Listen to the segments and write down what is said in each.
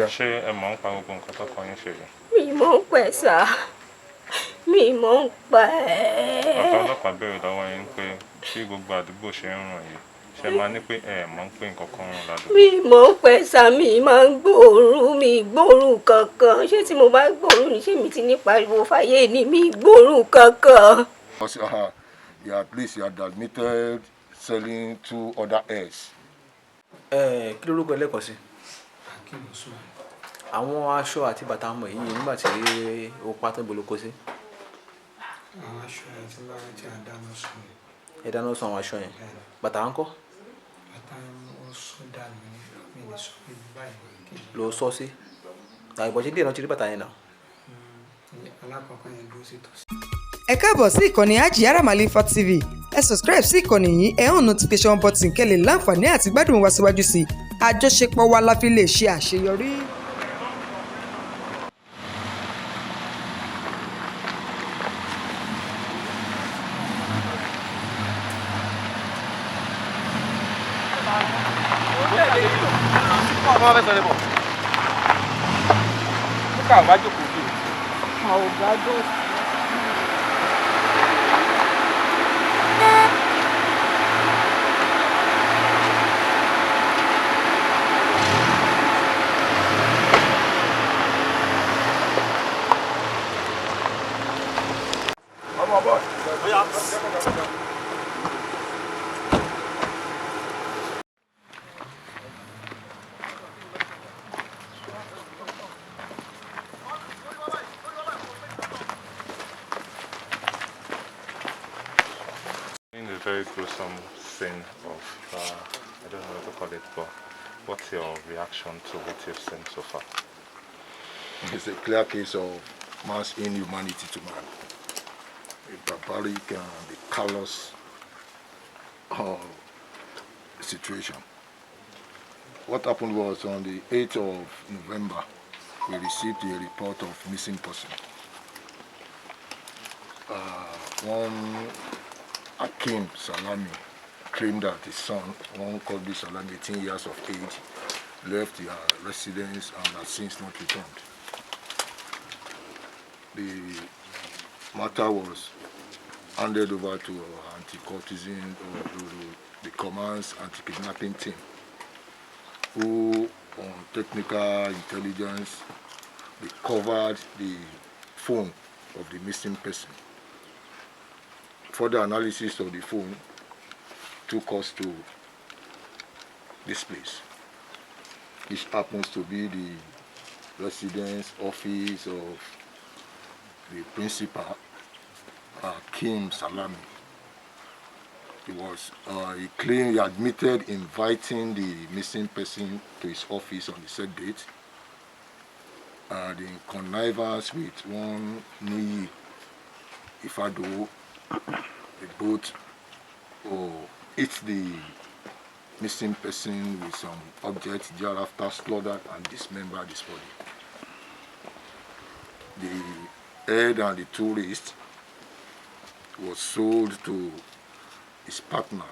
Ṣé ẹ mọ̀ ń pa gbogbo nǹkan tó kọ yín ṣe yìí? Mi mọ̀ ń pẹ́ sà. Mi mọ̀ ń pa ẹ́. Ọ̀gá ọlọ́pàá béèrè lọ́wọ́ yín pé bí gbogbo àdúgbò ṣe ń rùn yìí, ṣe máa ní pé ẹ mọ̀ ń pé nǹkan kan rùn ládùúgbò. Mi mọ̀ ń pẹ́ sà, mi máa ń gbóòórùn, mi gbóòórùn kankan. Ṣé tí mo bá gbóòórùn ni ṣé mi ti ní pariwo fáyé ni mi gbóòórùn kankan. At least you had admitted selling 2 other eggs. Kí lorúkọ ẹlẹ́kọ̀ọ́ sí? Àwọn aṣọ àti bàtà ọmọ yìí nígbà tí ó pa tó bolóko sí. Àwọn aṣọ yẹn tí máa ń jẹ́ àdáná sùn. Ẹ dáná sun àwọn aṣọ yẹn. Bàtà ń kọ́? Bàtà ó sún dànù ní mi ní sọ pé báyìí. Ló sọ sí. Àìbọ̀ ṣe díẹ̀ náà ti rí bàtà yẹn náà. Alákọ̀ọ́kọ́ yẹn dúró sí tòsí. Ẹ káàbọ̀ sí ìkànnì Hajiyara Malifa TV. Ẹ subscribe sí ìkànnì yìí, ẹ hàn notification button kẹ́lẹ̀ láǹfààní àti gbádùn wa síwájú sí i. Àjọṣepọ̀ wa la fi lè ṣe àṣeyọrí. Very gruesome scene of, I don't know what to call it, but what's your reaction to what you've seen so far? It's a clear case of mass inhumanity to man. A barbaric and a callous situation. What happened was on the 8th of November, we received a report of missing person. One Akim Salami claimed that his son, one called this Salami, 18 years of age, left their residence and has since not returned. The matter was handed over to our anti-cultism or to the Command's anti-kidnapping team, who on technical intelligence recovered the phone of the missing person. Further analysis of the phone took us to this place, which happens to be the residence office of the principal, Kim Salami. He claimed he admitted inviting the missing person to his office on the said date, in connivance with one Niyi Ifado. They both hit the missing person with some objects, thereafter slaughtered and dismembered his body. The head and the 2 wrists was sold to his partner,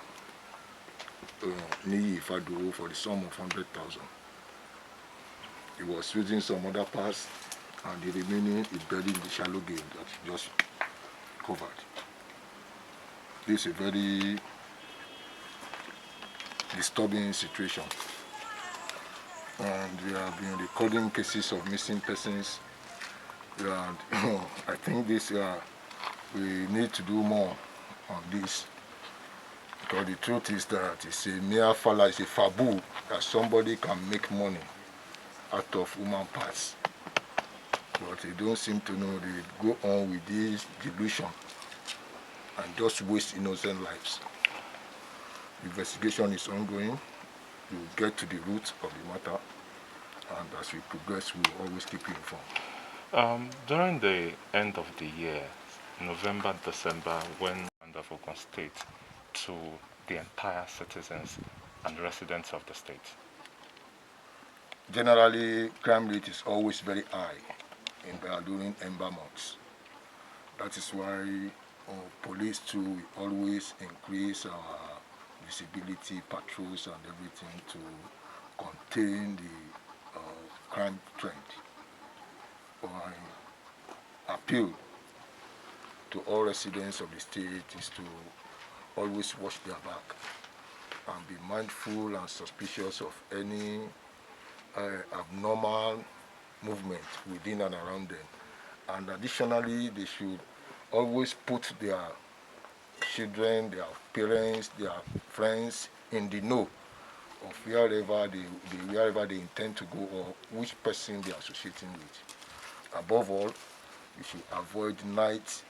Niyi Ifado, for the sum of 100,000. He was using some other parts, and the remaining is buried in the shallow grave that he just covered. This is a very disturbing situation, and we have been recording cases of missing persons, and I think this we need to do more on this, because the truth is that it's a mere falla, it's a fabu that somebody can make money out of human parts, but they don't seem to know. They go on with this delusion and just waste innocent lives. The investigation is ongoing. We will get to the root of the matter, and as we progress, we will always keep you informed. During the end of the year, November, December, when of Ogun State to the entire citizens and residents of the state? Generally, crime rate is always very high during ember months. That is why police too will always increase our visibility, patrols and everything to contain the crime crime trend. I appeal to all residents of the state is to always watch their back and be mindful and suspicious of any abnormal movement within and around them. And additionally, they should always put their children, their parents, their friends in the know of wherever they intend to go or which person they are associating with. Above all, we should avoid night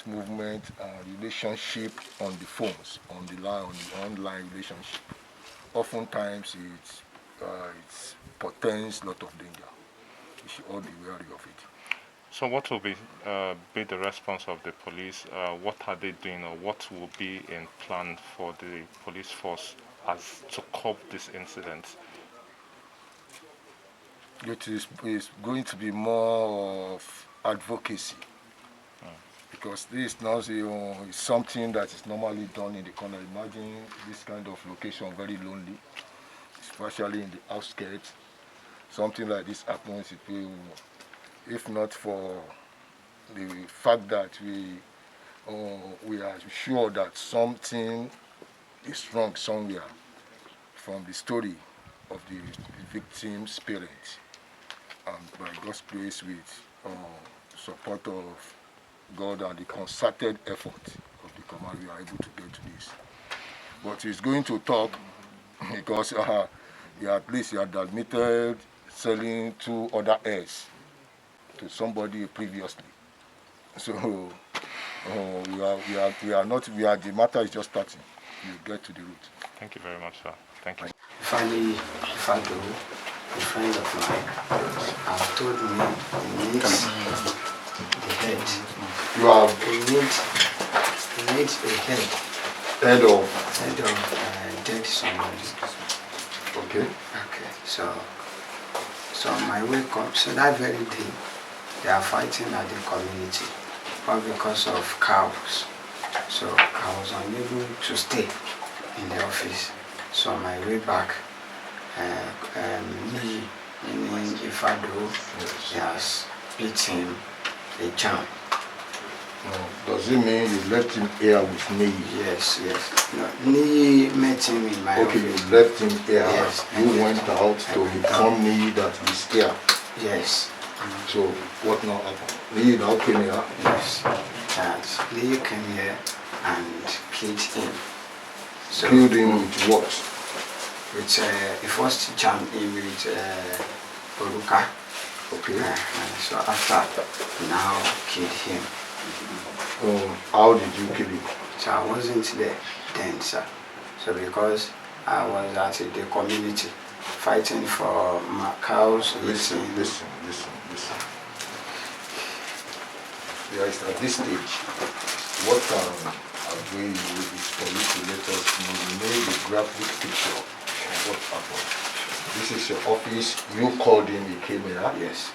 movement and relationship on the phones, on the line, on the online relationship. Oftentimes, it portends a lot of danger. We should all be wary of it. So what will be the response of the police? What are they doing, or what will be in plan for the police force as to cope this incident? It is going to be more of advocacy, because this now is something that is normally done in the corner. Imagine this kind of location, very lonely, especially in the outskirts. Something like this happens, it will, if not for the fact that we are sure that something is wrong somewhere from the story of the victim's parents. And by God's grace, with support of God and the concerted effort of the command, we are able to get to this. But he's going to talk because at least he had admitted selling 2 other heirs to somebody previously. So we are the matter is just starting. We'll get to the root. Thank you very much, sir. Thank you. Finally, if I go, a friend of mine told me he needs the head. You have He needs a head. heard of Dead somebody. okay. Okay, so my wake up, so that very day, they are fighting at the community, all because of cows. So I was unable to stay in the office. So on my way back, me, meaning Ifado, he has split him a jam. Does it mean you left him here with me? Yes. No, Ni met him in my Okay, office. you left him here. Yes. You went out to inform me that he's here. Yes. So what now happened? He now came here. Yes. That Leo came here and killed him. So Killed him with what? With he first jammed him with Oruka. Okay. So after, now killed him. How did you kill him? So I wasn't there then, sir. So because I was at the community fighting for my cows. Listen. Yes, at this stage, what can agree with is for you to let us know, you made a graphic picture of what happened. This is your office, you called him, he came here. Yes.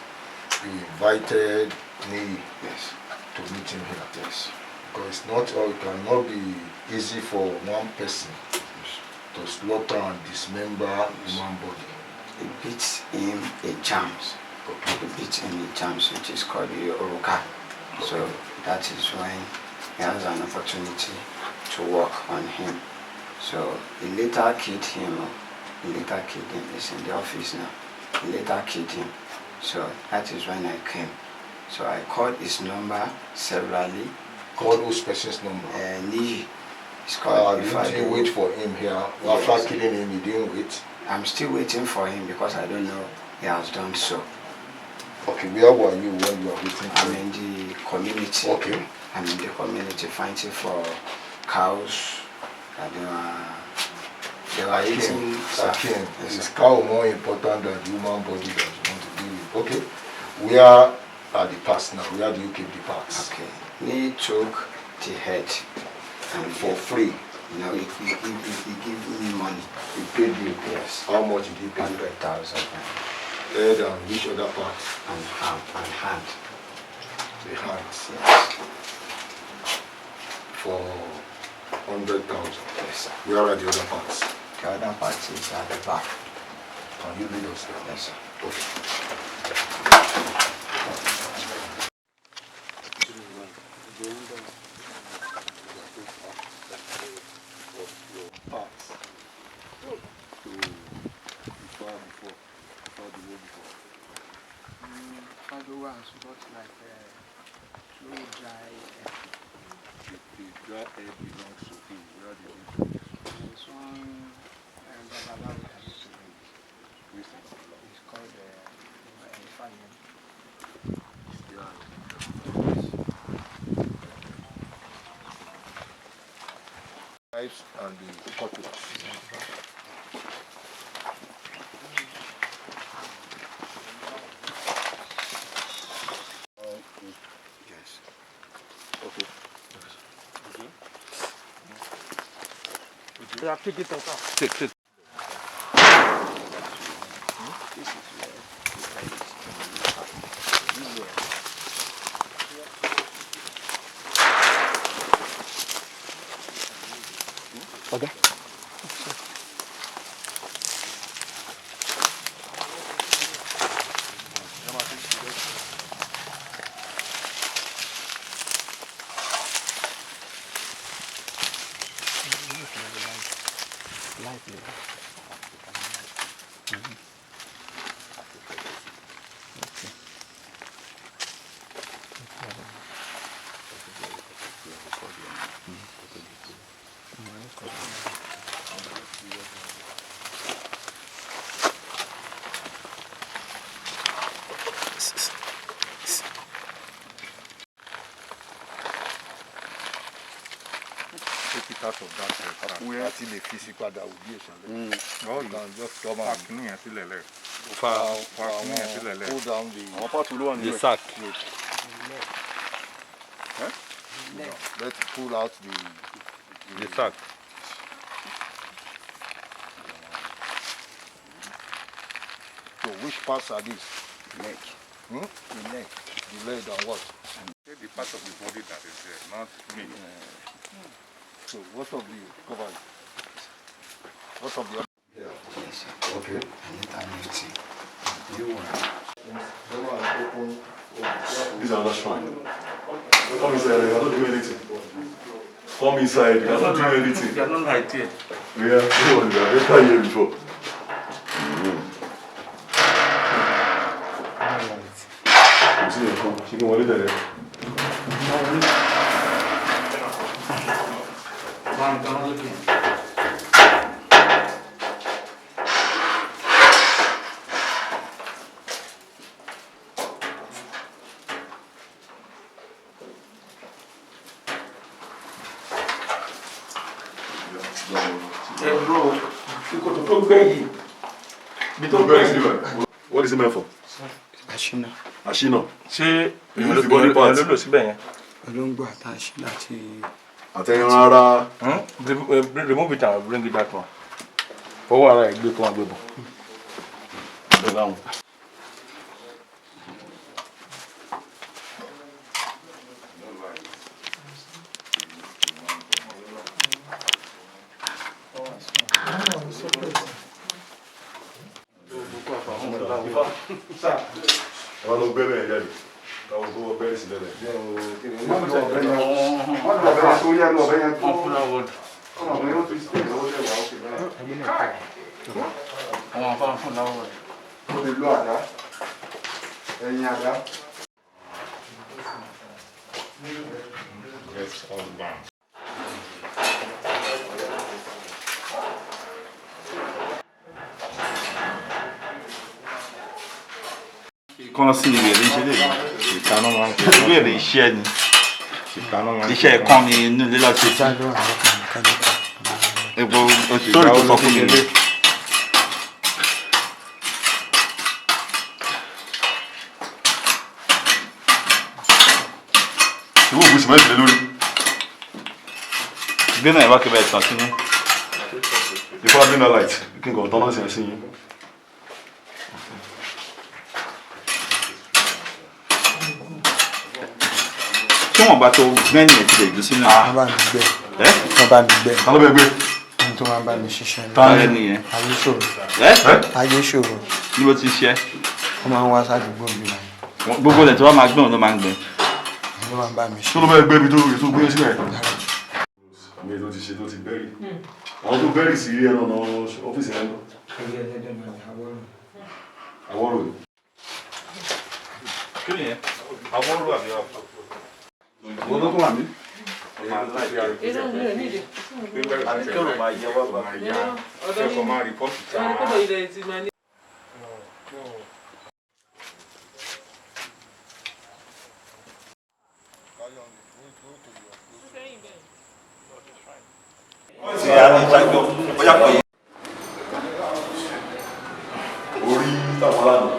You invited me Yes. to meet him here. Yes. Because it cannot be easy for one person to slaughter and dismember human body. He beats him a jams. He beats him a jams, which is called the Oruka. So that is when he has an opportunity to work on him. So he later killed him. He's in the office now. He later killed him. So that is when I came. So I called his number severally. Called whose person's number? Niyi. It's called Didn't you wait for him here? Yes. After killing him, you didn't wait? I'm still waiting for him because I don't know he has done so. Okay, where were you when you were waiting for I'm him? in the community. Okay. I'm in the community fighting for cows. They were eating. Akin, Yes, is sir. cow more important than the human body that you want to deal with? Okay. Where are the parts now? Where do you keep the parts? Okay. He took the head and For free. No, he gave me money. He paid you. Yes. How much did he pay? 100,000 Head and which other part? and hand. The hands. Yes. For 100,000. Yes, sir. Where are the other parts? The other part is at the back. Can you lead us? Yes, sir. Dry air belongs to who? Where did you do This one, Babalawo that used to be. this? It's called Onifa. Knives and the cutlass. Yes. Okay. Yeah, pick it up. Take. This is where Okay. Take it out of that. Where until the physical that will be a challenge. Oh, You can just come and pull down the sack. Let's pull out The sack. So which parts are these? neck. The neck. The leg and what? The part of the body that is there, not me. So what of the cover? What of the other? Yes, sir. Okay. And eternity. You want. These are not shrine. Come inside, you are not doing anything. Come inside, you are not doing anything. You are not right here. We are better here before. You see, she can walk there. What is it meant for? Ashina. Ashina. Ṣé Remove the body parts. ló síbẹ̀ yẹn? Olóńgbò àti Ashina ti. Àtẹ̀yìn ara. Remove it and bring it back now. Fọwọ́ ara ẹ̀ gbé kó wọn gbé bọ̀. Wọ́n ló gbé bẹ́ẹ̀ jáde. Káwọn tó wọ bẹ́ẹ̀ sílẹ̀ lẹ̀. Yes, all down. Kan sí ìwé lè ṣe lè rí. Ìtaná máa ń kí Ìwé lè iṣẹ́ ni. ìtaná máa ń kí Iṣẹ́ ẹ̀kan ni inú ilé láti ṣe. Epo sórí tó sọ fún mi ni. Ìwé ògùn sìmẹ́ntì lé lórí. Gbé náà ìwà kẹfẹ́ ìtàn sínú. Before dinner light, kí n kàn tán náà sì ń sìn yín. Ṣé wọ́n bá tó gbẹ́ni ẹ̀ ti lè jù sínú? Wọ́n bá mi gbẹ́. Ẹ́ Wọ́n bá mi gbẹ́. Ta ló bẹ gbé? Ẹni tó tó máa ń bá mi ṣiṣẹ́. Táyé nìyẹn. Ayé ṣòro. Ayé ṣòro. Ní bó ti ṣe. Wọ́n máa ń wá sádùúgbò mi náà. Gbogbo ilẹ̀ tí wọ́n máa gbé òun ló máa ń gbé. Ló máa ń bá mi ṣe. Tó ló bẹ́ẹ̀ gbé ibi tó gbé sílẹ̀. Àmì tó ti ṣe tó ti bẹ́rì. Àwọn tó bẹ́rì sí ẹnu ọ̀nà ọ́fíìsì ẹ̀ lọ. Ẹgbẹ́ ẹlẹ́dẹ̀ máa ń àwọ̀rò. Àwọ̀rò. Kí ni ẹ? Àwọ̀rò àbí àpò? Wọ́n tó wà mí. Akẹ́kọ̀ọ́ máa yẹ wá bàbá yá. Akẹ́kọ̀ọ́ máa rìpọ́tù tí a máa. Orí táwọn aláàbò.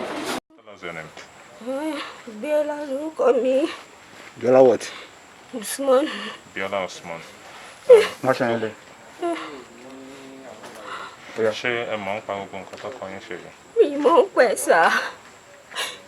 Bíọ́lá lórúkọ mi. Bíọ́lá what? Usman. Bíọ́lá Usman. Wọ́n ṣe ẹ̀lẹ́. Ṣé ẹ mọ̀ ń pa gbogbo nǹkan tó kọ yín ṣe yìí? Mi mọ̀ ń pẹ́ sá.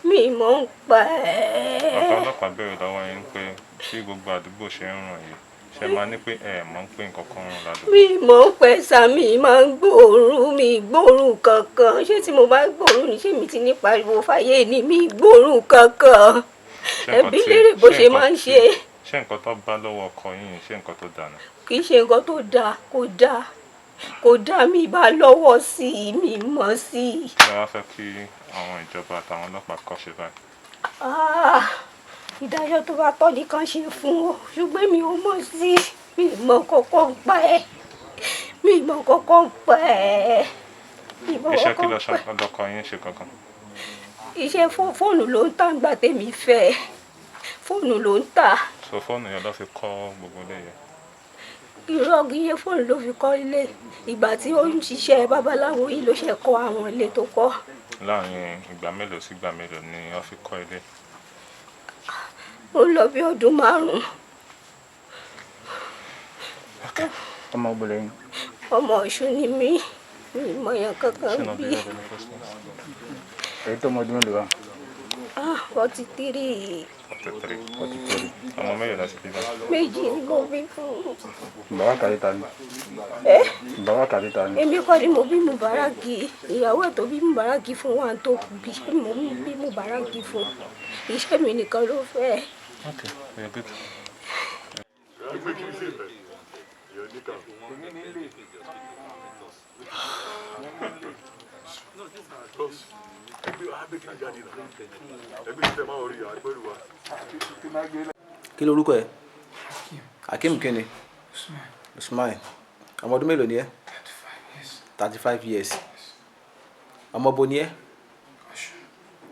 Mi mọ̀ ń pa ẹ́. Ọ̀gá ọlọ́pàá béèrè lọ́wọ́ yín pé bí gbogbo àdúgbò ṣe ń rùn yìí, ṣe máa ní pé ẹ mọ̀ ń pé nǹkan kan rùn ládùúgbò. Mi mọ̀ ń pẹ́ sá, mi máa ń gbóòórùn, mi gbóòórùn kankan. Ṣé tí mo bá gbóòórùn ní ṣé mi ti ní pariwo fáyé ni mi gbóòórùn kankan. Ẹbí léèrè bó ṣe máa ń ṣe. Ṣé nǹkan tó bá lọ́wọ́ ọkọ yín ṣé nǹkan tó dáa ni? Kì í ṣe nǹkan tó dáa, kò dáa mi bá lọ́wọ́ sí i, mi mọ̀ sí i. Ṣé wàá fẹ́ kí àwọn ìjọba àtàwọn ọlọ́pàá kọ́ ṣe báyìí? Ìdájọ́ tó bá tọ́ nìkan ṣe fún ọ, ṣùgbọ́n mi ò mọ̀ sí i, mi mọ̀ kọ́kọ́ ń pa ẹ́, mi mọ̀ kọ́kọ́ ń pa ẹ́. Iṣẹ́ kí lọ́kọ yín ṣe kankan? Iṣẹ́ fóònù ló ń tà ńgbà tèmi fẹ́, fóònù ló ń tà. So fóònù yẹn ló fi kọ́ gbogbo ilé yẹn? Irọ́ iye fóònù ló fi kọ́ ilé, ìgbà tí ó ń ṣiṣẹ́ babaláwo yìí ló ṣe kọ́ àwọn ilé tó kọ́. Láàárín ìgbà mélòó sí ìgbà mélòó ni wọ́n fi kọ́ ilé? Ó lọ bí ọdún 5. Ọmọ ògbólẹ̀ yín. Ọmọ Ọ̀ṣun ni mí, mi mọ̀ yẹn kankan bí. Èyí tó mọ ọdún mélòó wá? 43. 43. Ọmọ mélòó láti bí báyìí? Méjì ni mo bí fún. Bàbá kàrí ta ni? Bàbá kàrí ta ni? Èmi kọ́ ni mo bí Mubaraki, ìyàwó ẹ̀ tó bí Mubaraki fún wa tó bí mo bí Mubaraki fún. Iṣẹ́ mi nìkan ló fẹ́. Okay, you're good. Kí lorúkọ ẹ? Hakeem kíni? Usman. Ọmọ ọdún mélòó ni ẹ? 35 years. Ọmọ bo ni ẹ?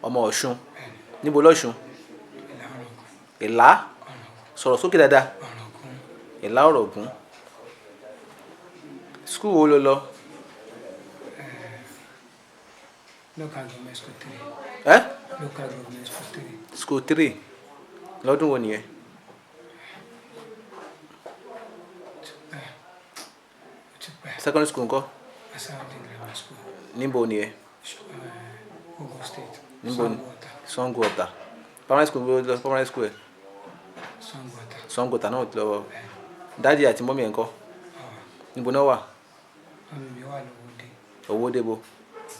Ọmọ Ọ̀ṣun. Níbo lọ́ṣun? Ìlá. Sọ̀rọ̀ sókè dáadáa. Ìlá Ọ̀rọ̀gún. School wo ló lọ? Local government school 3. Ẹ́? Local government school 3. School 3. Lọ́dún wo nìyẹn? Secondary school ńkọ́? Asante Grammar School. Níbo nìyẹn? Ogun State. Níbo ni? Sango Ọ̀tà. Primary school wo lọ? Primary school ẹ̀? Sangota. Sango Ọ̀tà náà lọ. Dádì àti mọ́mí ẹ̀ ńkọ́? Níbo náà wà? Ọmọ mi wà lówódé. Owódé bo?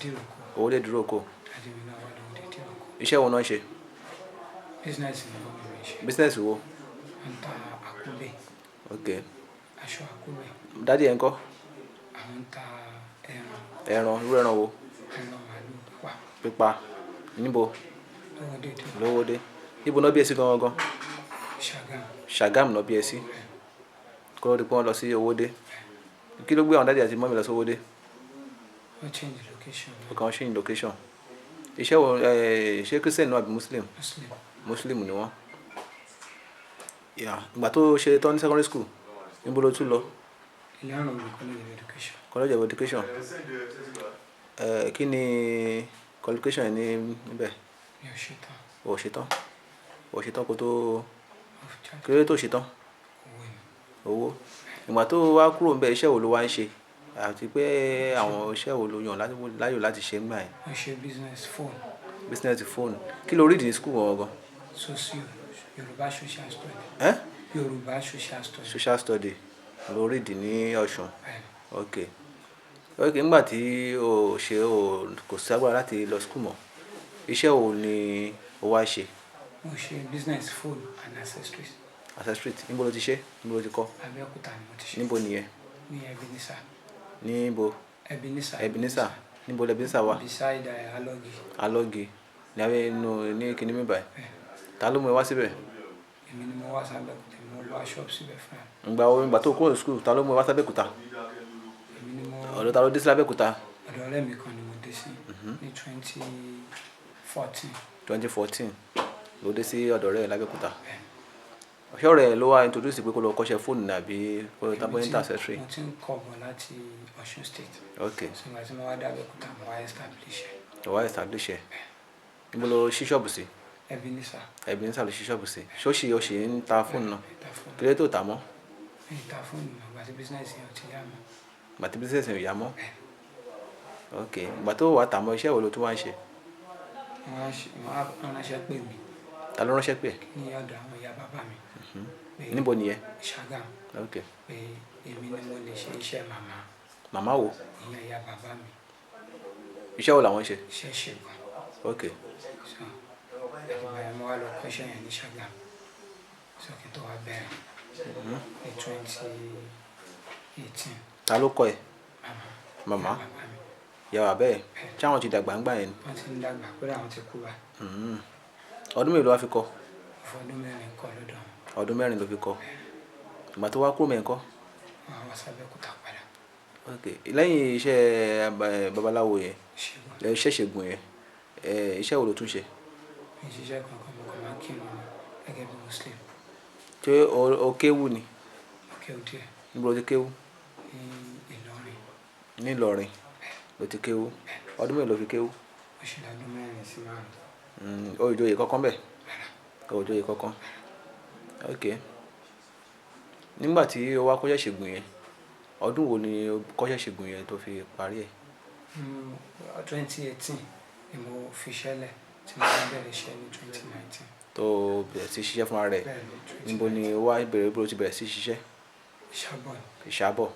Díròkó. Owódé Dúrókò. Dájú mi náà wà lówódé Díròkó. Iṣẹ́ wo náà ń ṣe? Business ni mo mi ṣe. Business wo? Wọ́n ta àkúbẹ̀. Ok. Aṣọ àkúbẹ̀. Dádì ẹ̀ ńkọ́? Àwọn ń ta ẹran. Ẹran, irú ẹran wo? Ẹran màálù pípa. Pípa. Níbo? Lówódé Díròkó. Lówódé. Níbo náà bí ẹ sí gangan? Ṣàgámù. Ṣàgámù náà bí ẹ sí. Kó ló di pé wọ́n lọ sí Owódé. Kí ló gbé àwọn dádì àti mọ́mí lọ sí Owódé? Wọ́n change location. Ó kàn ṣe location. Iṣẹ́ wo ṣé Christian náà àbí Muslim? Muslim. Muslim ni wọ́n. Ìgbà tó ṣe tán ní secondary school níbo ló tún lọ? Ìlànà òwe college of education. College of education. Kí ni qualification ní níbẹ̀? Mi ò ṣetán. O ṣetán? O ṣetán kó tó kí ló dé tó ṣetán? Owó. Ìgbà tó wá kúrò níbẹ̀ iṣẹ́ wo ló wá ń ṣe? Àti pé àwọn iṣẹ́ wo ló yàn láyò láti ṣe nígbà yẹn? Mo ṣe business phone. Business phone. Kí ló read ní school gangan? Socio. Yorùbá social study. Ẹ́? Yorùbá social study. Social study ló read ní Ọ̀ṣun. ok ok nígbà tí o ṣe o kò ságbára láti lọ school mọ́ iṣẹ́ wo ni o wá ṣe. mo ṣe business phone and accessories. accessories níbo ló ti ṣe níbo ló ti kọ́. Abẹ́òkúta ni mo ti ṣe. níbo nìyẹn. ní Ebenezer. níbo. Ebenezer níbo Ebenezer wà. beside Alogi. Alogi ní abẹ́ inú ní kíní mi báyìí. ta ló mú ẹ wá síbẹ̀. èmi ni mo wá sábẹ́òkúta mo lọ shop síbẹ̀ fún ẹ. ìgbà tó kúrò ní school ta ló mú ẹ wá sábẹ́òkúta. èmi ni mo. ọ̀dọ̀ ta ló dé sí lábẹ́òkúta. ọ̀dọ̀ ọ̀rẹ́ mi kan ni mo dé sí ní 2014. 2014 ló dé sí ọ̀dọ̀ rẹ̀ lábẹ́òkúta. ọ̀ṣẹ́ ọ̀rẹ́ ló wá introduce pé kó lọ kọ́ṣẹ́ fóònù àbí kó lọ tábọ̀ ní accessory. mo ti ń kọ́ bọ̀ láti Ọ̀ṣun state. ok so ìgbà tí mo wá dé Abẹ́òkúta mo wá establish ẹ̀. mo wá establish ẹ̀. níbo ló ṣí ṣọ́ọ̀bù sí. Ebenezer. Ebenezer ló ṣí ṣọ́ọ̀bù sí. ṣóṣì o ṣì ń ta fóònù náà. kí ló tó tà mọ́. mi ta fóònù mọ́ ìgbà tí business yẹn ò ti yá mọ́. ìgbà tí business yẹn ò yá mọ́. ok ìgbà tó wà tà mọ́ iṣẹ́ wo ló tún wá ń ṣe. wọ́n ránṣẹ́ pè mí. ta ló ránṣẹ́ pè. ní ọ̀dọ̀ àwọn ìyá bàbá mi. níbo nìyẹn. Ṣàgámù. ok pé èmi ni mo lè ṣe iṣẹ́ màmá. màmá wo. ìyẹn ìyá bàbá mi. iṣẹ́ wo làwọn ṣe. iṣẹ́ ṣègùn. ok so ìgbà yẹn mo wá lọ kọ́ṣẹ́ yẹn ní Ṣàgámù. so kí n tó wá bẹ̀rẹ̀ ní 2018. ta ló kọ́ ẹ. màmá. màmá yàrá bẹ́ẹ̀ ṣé àwọn ti dàgbà ń gbà yẹn ni. wọ́n ti ń dàgbà pé àwọn ti kú bá. ọdún mélòó wá fi kọ́. ọdún mẹ́rin kọ́ lọ́dọ̀ wọn. ọdún mẹ́rin ló fi kọ́. ìgbà tó wá kúrò mẹ́rin kọ́. wọ́n wá sábẹ́òkúta padà. ok lẹ́yìn iṣẹ́ babaláwo yẹn iṣẹ́ ṣègùn yẹn iṣẹ́ wo ló tún ṣe. mi ṣiṣẹ́ kankan mo kàn máa ń kírun ni gẹ́gẹ́ bí muslim. ṣé o kéwú ni. o kéwú díẹ̀. níbo ló ti kéwú. ní Ìlọrin. ní Ìlọrin ló ti kéwú. ọdún mélòó ló fi kéwú. ó ṣe lọ́dún mẹ́rin sí márùn-ún. o ìjòyè kankan bẹ́ẹ̀. o ìjòyè kankan. ok nígbà tí o wá kọ́ṣẹ́ ṣègùn yẹn ọdún wo ni o kọ́ṣẹ́ ṣègùn yẹn tó fi parí ẹ̀. 2018 ni mo fi ṣẹlẹ̀ tí mo bá bẹ̀rẹ̀ iṣẹ́ ní 2019. tó bẹ̀rẹ̀ sí ṣiṣẹ́ fúnra rẹ̀ níbo ni o wá bẹ̀rẹ̀ bí o ti bẹ̀rẹ̀ sí ṣiṣẹ́. Ìṣàbọ̀. Ìṣàbọ̀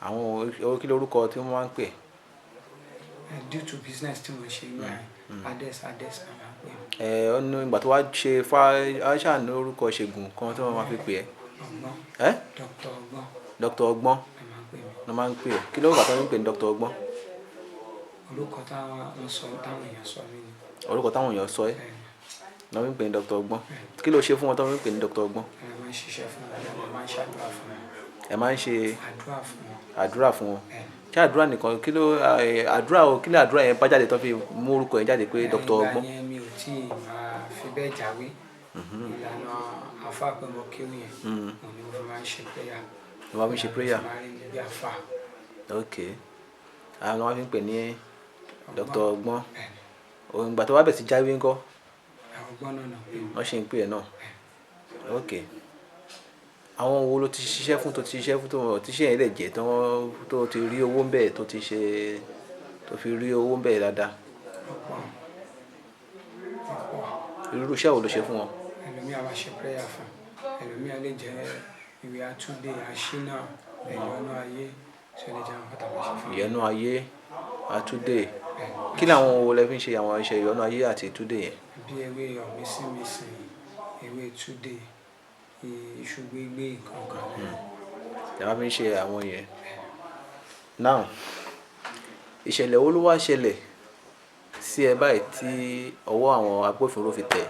àwọn kí lórúkọ tí wọ́n máa ń pè. due to business tí mo ṣe gbà ades náà máa ń pè mí. ọ̀nà ìgbà tó wá ṣe aṣáà ní orúkọ ṣègùn kan tí wọ́n máa fi pè ẹ́. Ọgbọ́n. Dr. Ọgbọ́n. Dr. Ọgbọ́n ló máa ń pè ẹ́. kí ló wà tó ń pè ní Dr. Ọgbọ́n. orúkọ táwọn èèyàn sọ mí ni. orúkọ táwọn èèyàn sọ ẹ́ ló ń pè ní Dr. Ọgbọ́n. kí ló ṣe fún wọn tó ń pè ní Dr. Ọgbọ́n. ẹ máa ń ṣiṣẹ́ fún wọn ẹ máa ń ṣàdúrà fún wọn. ẹ máa ń ṣe àdúrà fún wọn. ṣé àdúrà nìkan kí ló àdúrà yẹn bá jáde tó fi mú orúkọ yẹn jáde pé Dr. Ọgbọ́n. ìgbà yẹn mi ò tí ì máa fi bẹ́ẹ̀ jáwé ìlànà àfa àpẹmọ kéwì yẹn mo ní mo fi máa ń ṣe prayer. ló máa fi ń ṣe prayer. máa rí bí àfa. ok àwọn máa fi ń pè ní Dr. Ọgbọ́n. ìgbà tó wá bẹ̀ sí jáwé ńkọ́. Ọgbọ́n náà pè mí. wọ́n ṣe ń pè ẹ́ náà. ok àwọn wo ló ti ṣiṣẹ́ fún tó ti ṣiṣẹ́ fún tó ti ṣe yẹn lè jẹ́ tó ti rí owó ń bẹ̀ tó fi rí owó ń bẹ̀ dáadáa. irú iṣẹ́ wo ló ṣe fún wọn. ẹlòmíà máa ṣe prayer fún ẹlòmíà lè jẹ ìwé àtúndé àṣínà ẹ̀yọ́nú ayé tí ó lè jẹ́ àwọn pàtàkì ṣe fún. ìyẹnú ayé àtúndé kí làwọn wo lẹ fi ń ṣe àwọn iṣẹ́ ìyọnú ayé àti ìtúndé yẹn. bí ewé ọ̀mísìmísìn ewé túndé iṣu gbígbé nǹkan kan. ẹ máa fi ń ṣe àwọn yẹn. now ìṣẹ̀lẹ̀ wo ló wá ṣẹlẹ̀ sí ẹ báyìí tí ọwọ́ àwọn agbófinró fi tẹ̀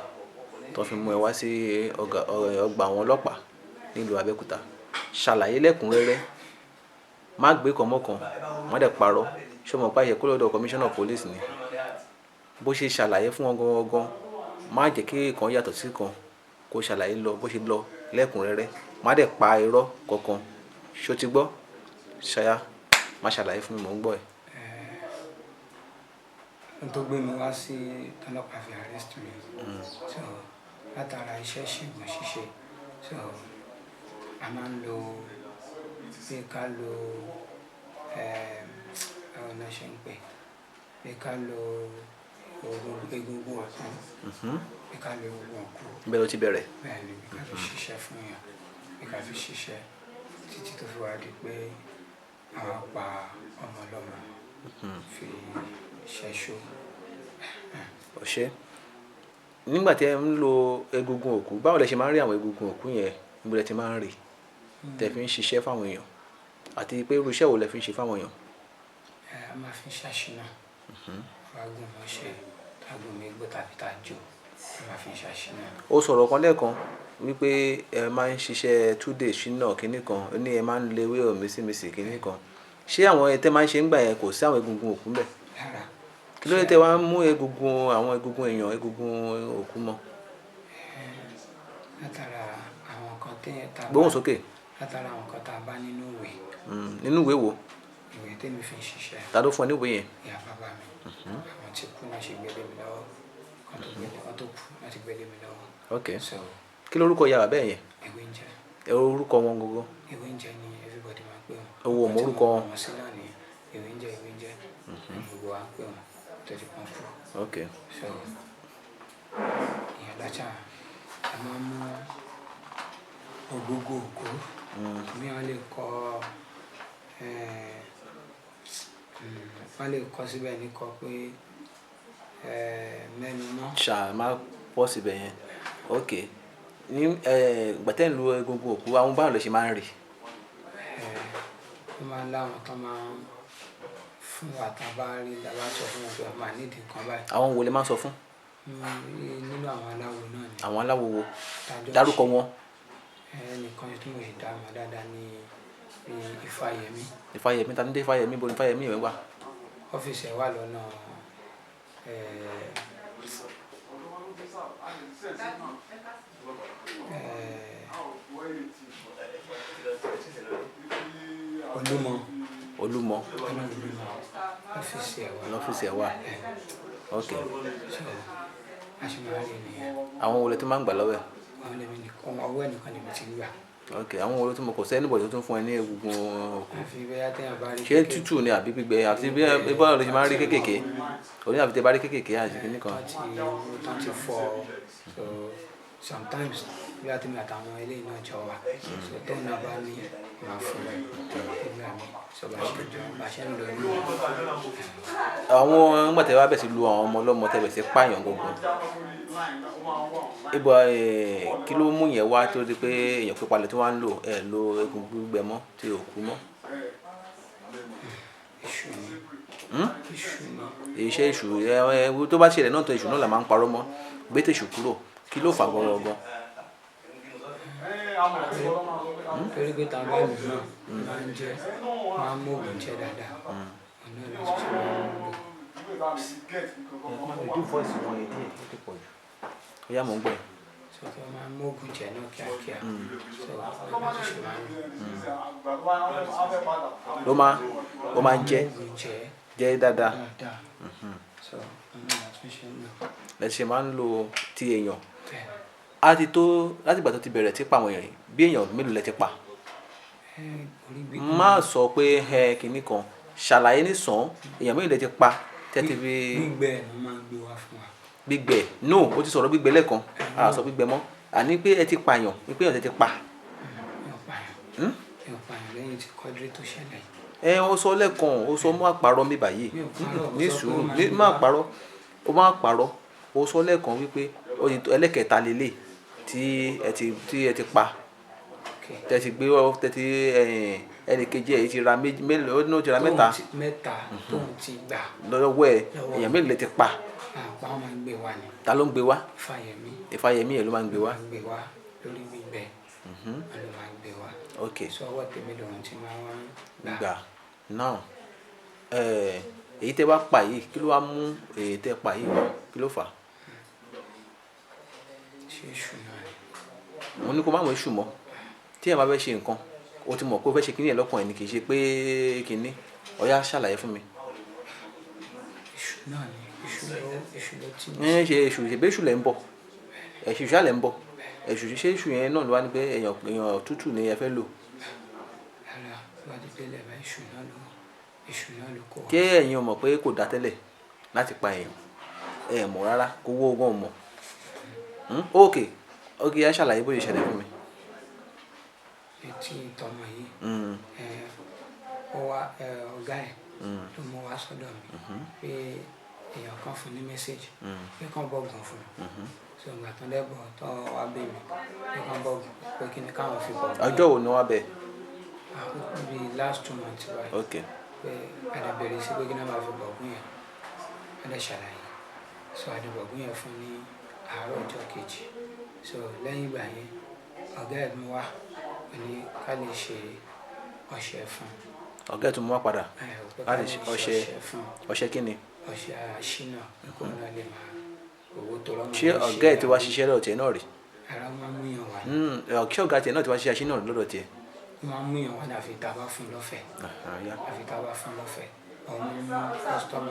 tó fi mú ẹ wá sí ọgbà àwọn ọlọ́pàá nílùú Abẹ́òkúta ṣàlàyé lẹ́kùnrẹ́rẹ́ má gbé kan mọ́kan má dẹ̀ parọ́ ṣé o mọ̀ pé àyẹ̀kọ́ lọ́dọ̀ commissioner police ni bó ṣe ṣàlàyé fún wọn gangan má jẹ́ kí kan yàtọ̀ sí kan kó ṣàlàyé lọ bó ṣe lọ lẹ́kùnrẹ́rẹ́ má dẹ̀ pa irọ́ kankan ṣó ti gbọ́ ṣáyà má ṣàlàyé fún mi mò ń gbọ́ ẹ̀. ohun tó gbé mi wá sí tọ́lọ́pàá fi arrest mi so látara iṣẹ́ ṣègùn ṣíṣe so a máa ń lo bí ká lo báwo náà ṣe ń pè bí ká lo egungun ọ̀kú bí ká lo egungun ọ̀kú. bẹ́ẹ̀ ló ti bẹ̀rẹ̀. bẹ́ẹ̀ ni bí ká fi ṣiṣẹ́ fún yàn bí ká fi ṣiṣẹ́ títí tó fi wá di pé àwa pa ọmọ ọlọ́mọ fi ṣẹ́ṣó. ọ̀ṣẹ́ nígbà tí ẹ ń lo egungun òkú báwo lẹ ṣe máa ń rí àwọn egungun òkú yẹn níbo lẹ ti máa ń rí tẹ́ fi ń ṣiṣẹ́ fáwọn èèyàn àti pé irú iṣẹ́ wo lẹ fi ń ṣe fáwọn èèyàn. A máa fi ṣàṣìnà wàgùn mọ́ṣẹ́ tàgùn mi gbó tàbí tàjò a máa fi ṣàṣìnà. ó sọ̀rọ̀ kan lẹ́ẹ̀kan wípé ẹ máa ń ṣiṣẹ́ 2 days ṣínà kínní kan ó ní ẹ máa ń lewé mísìmísì kínní kan ṣé àwọn ẹtẹ máa ń ṣe ń gbà yẹn kò sí àwọn egungun òkú ńbẹ̀ kí ló dé tẹ́ wá ń mú àwọn egungun èèyàn egungun òkú mọ́. látara àwọn kan tẹ́yẹ tá a bá gbóhùn sókè. látara àwọn kan tá a bá nínú ìwé. nínú ìwé wo. ìwé tèmi fi ń ṣiṣẹ́. ta ló fún ẹ ní ìwé yẹn. ìyá bàbá mi àwọn tí kú náà ṣe gbélé mi lọ́wọ́ kan tó kú náà ti gbélé mi lọ́wọ́. ok kí lórúkọ ìyá bàbá yẹn. ìwé ń jẹ. orúkọ wọn gbogbo. ìwé ń jẹ ni everybody máa ń pè wọn. owó mọ orúkọ wọn. àwọn sí náà ni ìwé ń jẹ gbogbo wa ń pè wọn tó ti pọn kú. ok ìyá lájà a máa ń mú ògógó òkú mi wọn lè kọ wọ́n lè kọ síbẹ̀ ní kọ pé mẹ́nu mọ́. ṣá máa pọ̀ síbẹ̀ yẹn ok ní gbàtẹ́ ń lu egungun òkú àwọn báwo lè ṣe máa ń rí. ó máa ń láwọn tó máa ń fún wa tá a bá rí tá a bá sọ fún wọn pé a máa nídìí nǹkan báyìí. àwọn wo lè máa sọ fún. nínú àwọn aláwo náà ni. àwọn aláwo wo dárúkọ wọn. ẹnìkan tí mo ṣe dá mọ̀ dáadáa ní Ifáyẹmí. Ifáyẹmí ta ní dé Ifáyẹmí bo ní Ifáyẹmí ìwé wà. ọ́fíìsì ẹ̀ wà lọ́nà Olúmọ ọ́fíìsì ẹ̀ wà. ok aṣèmáàrí nìyẹn. àwọn wo lè tó máa ń gbà lọ́wọ́ ẹ̀. àwọn lèmi nìkan ọwọ́ ẹ̀ nìkan lèmi ti ń gbà. ok àwọn wo ló tún mọ kò sẹ́ni bọ̀dọ̀ tó tún fún ẹ ní egungun òkú. àfi bẹ́ẹ̀ tẹ́yàn bá rí. ṣé tútù ni àbí gbígbẹ àti bí bọ́ọ̀lù lè ṣe máa ń rí kéékèèké òní àfi tẹ bá rí kéékèèké àti kìíní kan. tó ti fọ so sometimes bí a ti mi àtàwọn eléyìí náà jọ wà so tó náà bá ní máa fún mi nígbà mi so bá ṣe jọ bá ṣe ń lọ ní. àwọn gbàtẹ́ wá bẹ̀ sí lu àwọn ọmọ ọlọ́mọ tẹ́ bẹ̀ sí pààyàn gbogbo ibo kí ló mú yẹn wá tó di pé èèyàn pípa lè tí wọ́n á ń lò ẹ̀ lo egun gbígbẹ mọ́ tí ò kú mọ́. iṣẹ́ èṣù tó bá ṣẹlẹ̀ náà tó èṣù náà là máa ń parọ́ mọ́ gbé tèṣù kúrò kí ló fà gbọ́ngbọ́n. torí pé tàbí ẹ̀mí náà máa ń jẹ́ máa ń mú òògùn jẹ́ dáadáa ọ̀nà ìlọsíṣẹ́ máa ń lò. ìdí fọ́ọ̀sì wọn yìí díẹ̀ tó pọ̀ jù ó yá mọ̀ ń gbọ́ ẹ̀. sọ́kẹ́ máa ń mú òògùn jẹ́ náà kíákíá so ìlọsíṣẹ́ máa ń lò. ó máa ń jẹ́ dáadáa. lẹ́sẹ̀ máa ń lo ti èèyàn a ti tó láti ìgbà tó ti bẹ̀rẹ̀ tí pa àwọn èèyàn bí èèyàn mélòó lẹ ti pa. má sọ pé kìnnì kan ṣàlàyé nìsàn èèyàn mélòó lẹ ti pa tẹ́tí bí. gbígbẹ ló máa ń gbé wá fún wa. gbígbẹ no o ti sọ̀rọ̀ gbígbẹ lẹ́ẹ̀kan a sọ gbígbẹ mọ́ àní pé ẹ ti pààyàn pé èèyàn ti pa. èèyàn pààyàn lẹ́yìn tí kọ́díré tó ṣẹlẹ̀. ó sọ lẹ́ẹ̀kan ó sọ má parọ́ mi báyìí ní sùúrù má parọ́ ó má parọ́ ó sọ lẹ́ẹ̀kan wípé ẹlẹ́kẹta lélẹ̀ tí ẹ ti pa tẹ́tí gbé tẹ́tí ẹnì kejì ẹ̀ ti ra mélòó ó ti ra mẹ́ta tóun ti gbà lọ́wọ́ ẹ̀ èèyàn mélòó lẹ ti pa. àpá wọn máa ń gbé wa ni. ta ló ń gbé wa. Ifáyẹmí ẹ̀ ló máa ń gbé wa. gbé wa lórí gbígbẹ ló máa ń gbé wa. ok sọ ọwọ́ tèmi lòun ti máa wá gbà náà èyí tẹ́ wá pa yìí kí ló wá mú èyí tẹ́ pa yìí kí ló fà á. ṣé èṣù náà ni. mo ní kó má mọ̀ èṣù mọ́ tí ẹ̀ bá fẹ́ ṣe nǹkan o ti mọ̀ pé o fẹ́ ṣe kíní ẹ̀ lọ́kàn ẹ̀ ni kì í ṣe pé kíní ó yá ṣàlàyé fún mi. èṣù náà ni èṣù ló ti mú. ṣe èṣù ṣe bẹ́ẹ̀ èṣù lẹ̀ ń bọ̀ èṣù ṣàlẹ̀ ń bọ̀ èṣù ṣe èṣù yẹn náà ló wá ní pé èèyàn tútù ni ẹ fẹ́ lò. rárá wá ti tẹ́lẹ̀ bá èṣù náà ló kọ́. kí ẹ̀yin mọ̀ pé kò dá tẹ́lẹ̀ láti pa èèyàn ẹ̀ mọ̀ rárá kó wó ogún mọ̀ ok yá ṣàlàyé bó ṣe ṣẹlẹ̀ fún mi. etí ìtọ́mọ yìí ọ̀gá ẹ̀ ló mú wá sọ́dọ̀ mi pé èèyàn kan fún ní mẹ́sẹ̀gì pé kán bọ̀gùn fún so ìgbà tó dẹ́bọ̀ tó wá bẹ̀ mí pé kán bọ̀gùn pé kí ni káwọn fi bọ̀gùn. ọjọ́ wo ni wọ́n bẹ̀? Bí last 2 months báyìí. Ok. Pé àdàbẹ̀rẹ̀ sí pé kí ni wọ́n máa fi bọ̀gùn yẹn ẹ̀dẹ̀ ṣàlàyé so àdàbọ̀gùn yẹn fún ní àárọ̀ ọjọ́ kejì so lẹ́yìn ìgbà yẹn ọ̀gá ẹ̀ mú wá ní ká lè ṣe ọṣẹ fún. ọ̀gá ẹ̀ tún mú wá padà ká lè ṣe ọṣẹ kí ni? ọṣẹ àṣínà kó náà lè máa owó tó lọ́mọ. ṣé ọ̀gá ẹ̀ ti wá ṣiṣẹ́ lọ́dọ̀ tiẹ̀ náà rí? ara máa ń múyàn wá ní. ṣé ọ̀gá tiẹ̀ náà ti wá ṣiṣẹ́ àṣínà lọ́dọ̀ tiẹ̀? máa ń múyàn wá ní àfi tá a bá fún lọ́fẹ̀ẹ́. àfi tá a bá fún lọ́fẹ̀ẹ́ ọmọ mú kọ́sítọ́mù.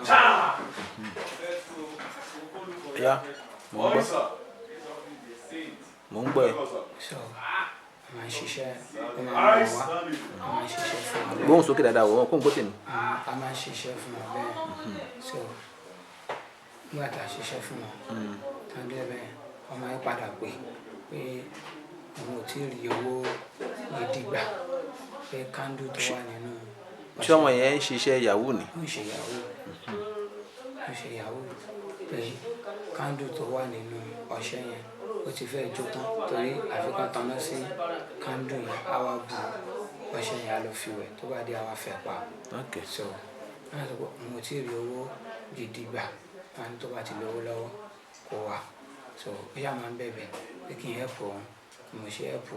ẹ̀yà mò ń gbọ́ ẹ. so a máa ń ṣiṣẹ́ ó máa ń wá a máa ń ṣiṣẹ́ fún ọ. gbóhùn sókè dáadáa wọ̀ kó ń gbọ́ tèmi. a máa ń ṣiṣẹ́ fún ọ bẹ́ẹ̀ so nígbà tá a ṣiṣẹ́ fún ọ tán dé bẹ́ẹ̀ ọmọ yẹn padà pé òun ò tí ì rí owó gidi gbà pé kándù tó wà nínú. ṣé ọmọ yẹn ń ṣiṣẹ́ yahoo ni? ó ń ṣe yahoo ó ń ṣe yahoo pé kándù tó wà nínú ọṣẹ yẹn ó ti fẹ́ jó tán torí àfikún tanná sí kándù yẹn á wá bu ọṣẹ yẹn á lọ fi wẹ̀ tó bá dé àwa fẹ́ pa. so wọ́n á sọ pé òun ò tí ì rí owó gidi gbà wọn tó bá ti lówó lọ́wọ́ kó wá so ó yà máa ń bẹ̀bẹ̀ pé kí n hẹ́pù òun mo ṣe hẹ́pù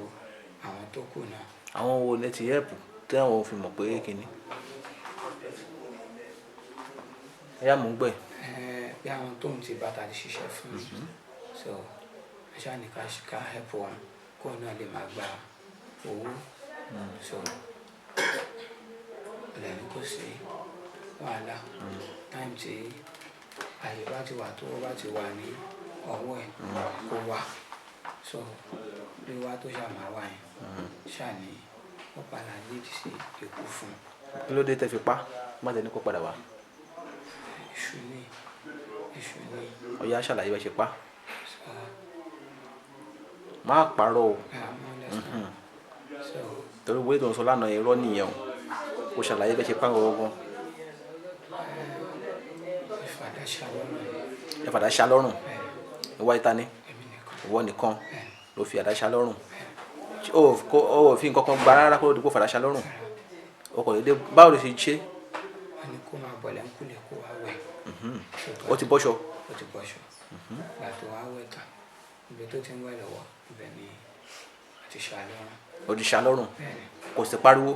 àwọn tó kù náà. àwọn wo lẹ ti hẹ́pù tí àwọn fi mọ̀ pé kíni? ẹ̀yà mò ń gbọ́ ẹ̀. bí àwọn tóun ti bàtà ti ṣiṣẹ́ fún mi so aṣáá ní ká hẹ́pù òun kó náà lè máa gba owó so lẹ́nu kò sí wàhálà táìmù tí àyè bá ti wà tó bá ti wà ní ọwọ́ ẹ̀ kó wà so bí wá tó ṣàmà wá yẹn ṣàní ó padà léèdì sí ikú fún un. kí ló dé tẹ́ fi pa má tẹ́ ní kó padà wá? èṣù ni. ọ̀yá ṣàlàyé bá ṣe pa. má parọ́ o torí wọ́n ètò ìsọ lánàá irọ́ nìyẹn o kò ṣàlàyé bá ṣe pa gangan. ẹ fàdá ṣá lọ́rùn ìwà ìta ni ìwọ nìkan ló fi àdá ṣá lọ́rùn ó fi nǹkan kan gba rárá kó ló di kó fàdá ṣá lọ́rùn ọkọ̀ dédé báwo ló ṣe ṣe. wọ́n ní kó máa bọ̀lẹ̀ ń kúlẹ̀ kó wá wẹ̀. ó ti bọ́ṣọ. ó ti bọ́ṣọ gbà tó wá wẹ̀ tán ibi tó ti ń wẹ̀ lọ́wọ́ ibẹ̀ ni a ti ṣá lọ́rùn. ó ti ṣá lọ́rùn kò sì pariwo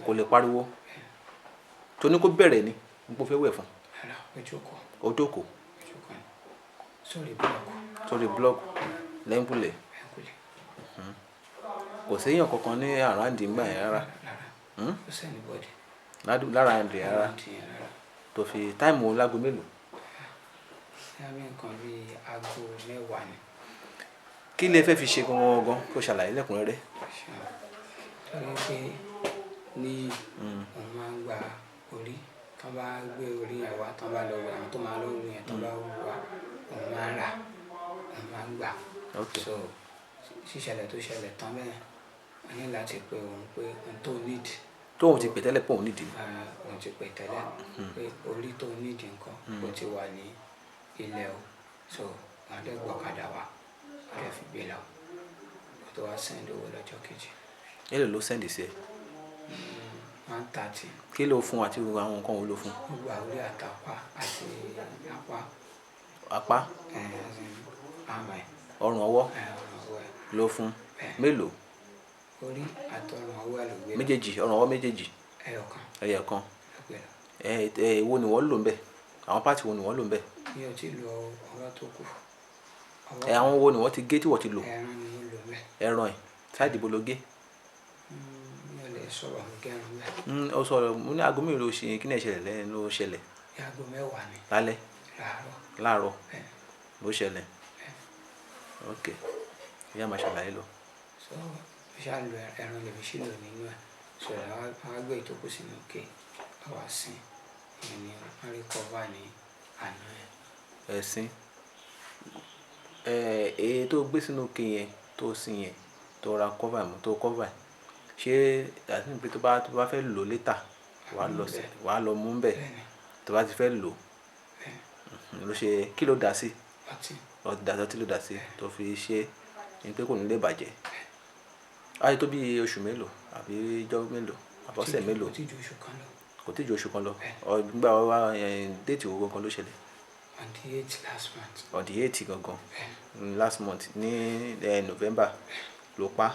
kò lè pariwo tó ní kó bẹ̀rẹ̀ ni n kò fẹ́ wẹ̀ fún. ó jókòó sórí búlọ́ọ̀kù lẹ́ńkùlẹ̀ kò séèyàn kankan ní àràǹdì ńgbà yẹn rárá lára àǹdì rárá tó fi táìmù lágo mélòó. nǹkan bíi aago 10 ni. kí lẹ fẹ́ fi ṣe gangan kó ṣàlàyé lẹ́kùnrẹ́rẹ́. torí pé ní òun máa ń gba orí tán bá gbé orí yẹn wá tán bá lọ wẹ àwọn tó máa lọ orí yẹn tán bá wù wá òun máa ń rà òun máa ń gbà. so ṣíṣẹlẹ̀ tó ṣẹlẹ̀ tán bẹ́ẹ̀ wọ́n ní láti pe òun pé òun tó nídìí. tóun ti pè tẹ́lẹ̀ pé òun nídìí. òun ti pè tẹ́lẹ̀ pé orí tó nídìí nǹkan ó ti wà ní ilẹ̀ o so wọ́n lè gbọ́kadà wá wọ́n lè fi gbé lọ kó tó wá sẹ́ndì owó lọ́jọ́ kejì. èlò ló sẹ́ndì sí ẹ. 130. kí ló fún àti àwọn nǹkan wo ló fún. gbogbo àwòrí àtàpá àti apá. apá. àmọ́ ẹ̀. ọrùn ọwọ́ ló fún mélòó. orí àtọrùn ọwọ́ ẹ̀ ló gbé. méjèèjì ọrùn ọwọ́ méjèèjì. ẹyọ̀kan. wo ni wọ́n lò ń bẹ̀ àwọn pàtì wo ni wọ́n lò ń bẹ̀. mi ò tí ì lo ọwọ́ tó kù. àwọn wo ni wọ́n ti gé tí wọ́n ti lò. ẹran ni mo lò bẹ́ẹ̀. ẹran ẹ̀ sáìdì bó ló gé. mi ò lè sọ̀rọ̀ gẹ́rùn bẹ́ẹ̀. ó sọ̀rọ̀ mo ní aago mélòó ṣe kí ni ẹ̀ ṣẹlẹ̀ lẹ́yìn ló ṣẹlẹ̀. aago 10 ni. lálẹ́. láàárọ̀ ló ṣẹlẹ̀. ok ìyá máa ṣàlàyé lọ. so ṣáà lo ẹran lèmi sí lò nínú ẹ̀ sọ̀rọ̀ àwọn agbé ìtókù sínú òkè àwa sìn ìyẹn ni wọ́n rí kọ́va ní àná ẹ̀. ẹ̀sìn èyí tó gbé sínú òkè yẹn tó sìn yẹn tó ra kọ́va mọ́ tó kọ́va ṣé àti pé tó bá fẹ́ lò létà wàá lọ mú bẹ́ẹ̀ tó bá ti fẹ́ lò ló ṣe kí ló dá sí ọtí ló dá sí tó fi ṣe ní pé kò ní lè bàjẹ́ á tó bí oṣù mélòó àbí ijọ́ mélòó àbọ̀sẹ̀ mélòó kò tí ju oṣù kan lọ nígbà wá déètì owó gangan ló ṣẹlẹ̀ on the 8 gangan last month ní November ló pa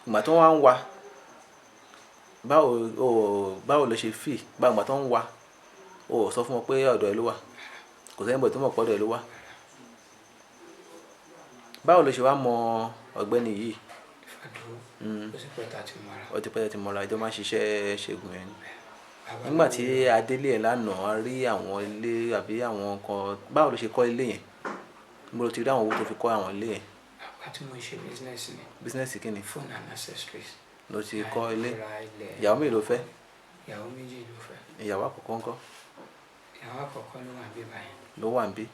ìgbà tó wá ń wa báwo ló ṣe fì ìgbà tó ń wa ó sọ fún wọn pé ọ̀dọ̀ ẹ̀ ló wà kò sẹ́yìn bọ̀ tó mọ̀ pé ọ̀dọ̀ ẹ̀ ló wà báwo ló ṣe wá mọ ọ̀gbẹ́ni yìí ó ti pẹ́ tí mo ra ìjọ máa ń ṣiṣẹ́ ṣègùn yẹn nígbà tí adélé ẹ̀ lánàá a rí àwọn ilé àbí àwọn kan báwo ló ṣe kọ́ ilé yẹn mo ló ti rí àwọn owó tó fi kọ́ àwọn ilé yẹn. àti mo ṣe business ni. business kí ni. phone and accessories. ló ti kọ́ ilé ìyàwó mi ló fẹ́. ìyàwó méjì ló fẹ́. ìyàwó àkọ́kọ́ ńkọ́. ìyàwó àkọ́kọ́ ló wà ń bí báyìí. ló wà ń bí.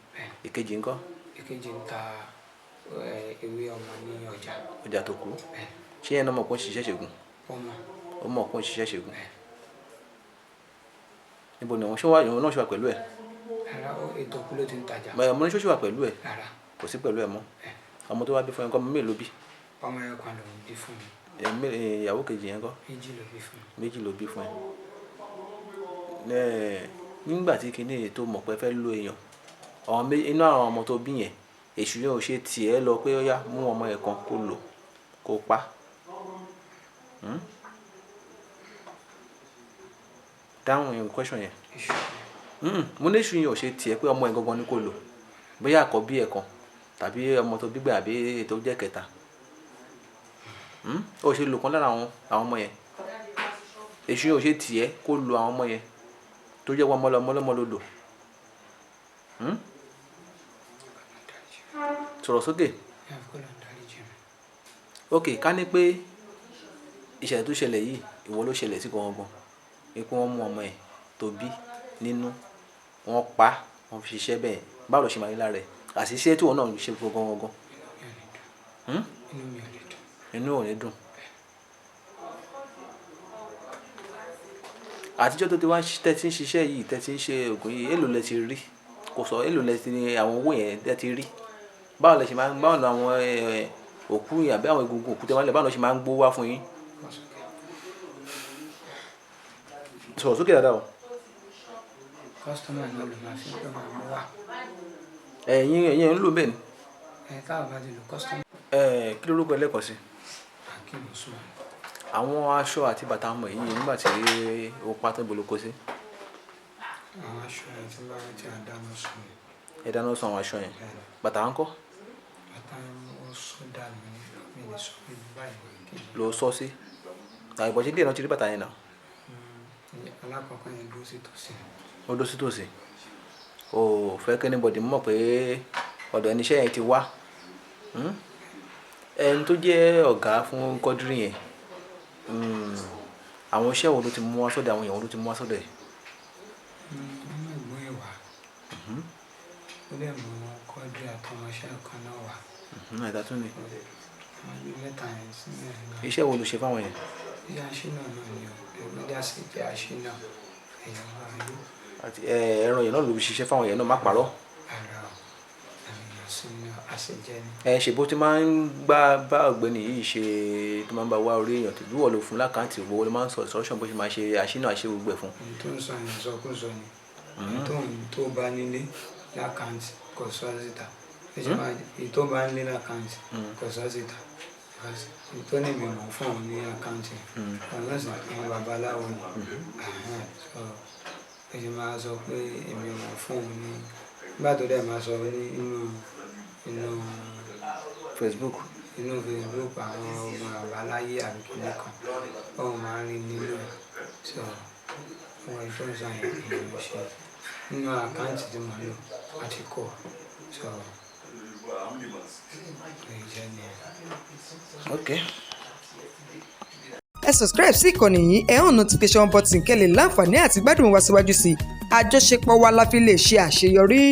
ìkejì ńkọ́. ìkejì ń ta ewé ọmọ ní ọjà. ọjà tó kù. ṣé yẹn náà mọ̀ kó ń ṣiṣẹ́ ṣègùn. ó mọ̀ kó ń ṣiṣẹ́ ṣègùn. níbo ni ìwọ̀n náà ṣe wà pẹ̀lú ẹ̀. ara ètò òkú ló ti ń tajà. mo ní ṣó ṣe wà pẹ̀lú ẹ̀. rárá. kò sí pẹ̀lú ẹ̀ mọ́. ọmọ tó wá bí fún ẹ kọ́ ọmọ mélòó bí. ọmọ ẹ̀ kan ló bí fún mi. ìyàwó kejì yẹn kọ́. méjì ló bí fún mi. méjì ló bí fún ẹ. nígbà tí kinní tó mọ̀ pé fẹ́ lo èèyàn inú àwọn ọmọ tó bí yẹn èṣù yẹn ò ṣe tiẹ̀ lọ pé ó yá mú ọmọ ẹ̀ kan kó lò kó pa. dáhùn yẹn question yẹn. mo ní èṣù yẹn ò ṣe tiẹ̀ pé ọmọ ẹ̀ gangan ni kó lò bóyá àkọ́bí ẹ̀ kan tàbí ọmọ tó gbígbà àbí tó jẹ́ kẹta ó ṣe lò kan lára àwọn ọmọ yẹn èṣù yẹn ò ṣe tiẹ̀ kó lo àwọn ọmọ yẹn tó jẹ́ wọn mọ́lọ́mọ́ ló lò sọ̀rọ̀ sókè. ok ká ní pé ìṣẹ̀lẹ̀ tó ṣẹlẹ̀ yìí ìwọ ló ṣẹlẹ̀ sí gangan pé wọ́n mú ọmọ ẹ̀ tó bí nínú wọ́n pa wọ́n fi ṣiṣẹ́ bẹ́ẹ̀ báwo ló ṣe máa rí lára ẹ̀ àṣìṣe tí wọn náà ń ṣe gangan. inú ò ní dùn. àtijọ́ tó ti wá tẹ́tí ń ṣiṣẹ́ yìí tẹ́tí ń ṣe oògùn yìí èlò lẹ ti rí kò sọ èlò lẹ ti ní àwọn owó yẹn lẹ ti rí báwo lẹ ṣe máa ń báwo ni àwọn òkú yìí àbí àwọn egungun òkú tẹ wálẹ̀ báwo lẹ ṣe máa ń gbó wá fún yín. sọ̀rọ̀ sókè dáadáa o. kọ́sítọ́mà náà ló máa fi ń pẹ́ máa mú wá. ẹ̀yin ń lò bẹ́ẹ̀ ni. táwọn bá ti lo kọ́sítọ́mà. kí lórúkọ ẹlẹ́kọ̀ọ́ sí. akéwì sùn. àwọn aṣọ àti bàtà ọmọ yìí nígbà tí ó pa tó boloko sí. àwọn aṣọ yẹn tí bá ti àdáná sùn. ẹ dáná sùn àwọn aṣọ yẹn bàtà ń kọ́. bàtà ó sọ dànù mi lè sọ pé báyìí. ló sọ sí àìbọ̀ṣe díẹ̀ náà ti rí bàtà yẹn náà. alákọ̀ọ́kọ́ yẹn dúró sí tòsí. ó dúró sí tòsí o fẹ́ kí anybody mọ̀ pé ọ̀dọ̀ ẹni iṣẹ́ yẹn ti wá ẹni tó jẹ́ ọ̀gá fún kọ́dírì yẹn àwọn iṣẹ́ wo ló ti mú wá sọ́dọ̀ àwọn èèyàn wo ló ti mú wá sọ́dọ̀ ẹ̀. nínú ìgbó ìwà ó dẹ̀ mú kọ́dírì àtọmọṣẹ́ kan náà wá. ẹ̀dá tún ni. àwọn ilé mẹ́ta yẹn sílẹ̀ náà. iṣẹ́ wo ló ṣe fáwọn yẹn. iṣẹ́ aṣínà náà ni ìgbéjà sí jẹ́ aṣínà èèyàn máa yó. àti ẹran yẹn náà ló fi ṣiṣẹ́ fáwọn yẹn náà má parọ́. ara ènìyàn sínú àṣejẹ ni. ṣe bó ti máa ń bá ọ̀gbẹ́ni yìí ṣe tó máa ń bá wá orí èèyàn tó wọ̀ ló fún lákàntì owó ló máa ń sọ ìsọ̀rọ̀ṣọ̀ bó ṣe máa ṣe àṣínà àṣẹ gbogbo ẹ̀ fún. èyí tó ń sọ yẹn sọkúsọ ni èyí tó bá nílé lákàntì kò sọ síta èyí tó bá nílé lákàntì kò sọ síta èyí tó ní ìmọ̀ fún òun ní àkáǹtì ọlọ́sìn àwọn babaláwo ni èyí máa sọ pé èmi ò mọ̀ fún òun ní nígbà tó dẹ̀ máa sọ inú Facebook àwọn ọmọ àbáláyé àbí kìnìún kan báwọn máa ń rí nínú ẹ̀ sọ àwọn ìtọ́sọ yẹn èèyàn ṣe nínú àkáǹtì tí mo lò àti kọ̀ sọ èyí jẹ́ ni ẹ̀. Okay. ẹ subscribe sí ìkànnì yìí ẹ hàn notification button kẹ́ lè láǹfààní àti gbádùn wa síwájú sí i àjọṣepọ̀ wa la fi lè ṣe àṣeyọrí.